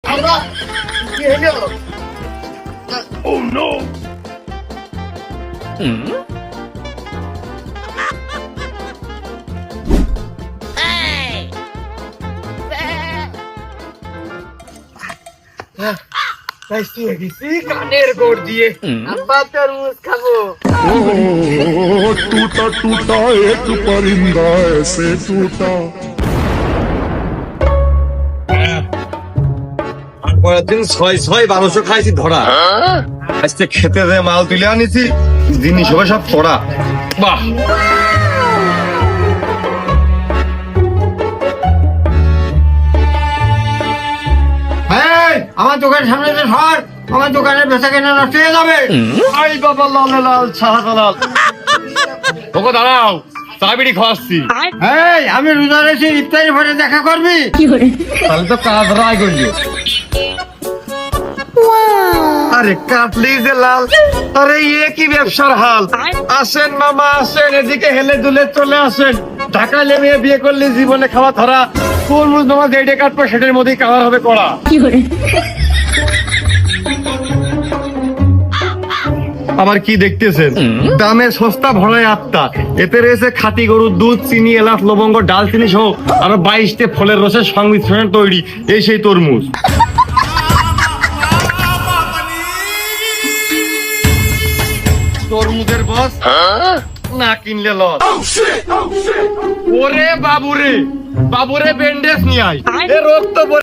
Oh no! কানের গোড় দিয়ে আব্বা তরমুজ খাবো। टूटा टूटा एक परिंदा ऐसे टूटा। পরের দিন 600 খাইছি ধরা। আজকে খেতে যে মাল তুলে আনিছি জিনিস হবে সব পড়া। বাহ, আমার দোকানের সামনে যে সর, আমার দোকানের বেচা কেনা নষ্ট হয়ে যাবে। আই বাবা লাল লাল শাহজালাল। ওকে দাঁড়াও, চা বিড়ি খাওয়াচ্ছি। এই, আমি রোজা রেখে ইফতারি পরে দেখা করবি। তাহলে তো কাজ রায় করলি। আরে কাটলি যে লাল, আরে ইয়ে কি ব্যবসার হাল। আসেন মামা আসেন, এদিকে হেলে দুলে চলে আসেন। ঢাকায় লেমিয়ে বিয়ে করলে জীবনে খাওয়া ধরা। তরমুজ তোমার যেটা কাটবো সেটার মধ্যেই কালার হবে কড়া। আবার কি দেখতেছেন, দামে সস্তা ভরায় আত্মা। এতে রয়েছে খাঁটি গরুর দুধ, চিনি, এলাচ, লবঙ্গ, ডালচিনি সহ আরো 22টি ফলের রসের সংমিশ্রণে তৈরি এই সেই তরমুজ। তরমুজের বস না কিনলে লস। ওরে বাবুরে, বাবুরে ব্যান্ডেজ নিয়ে আয়, এ রক্ত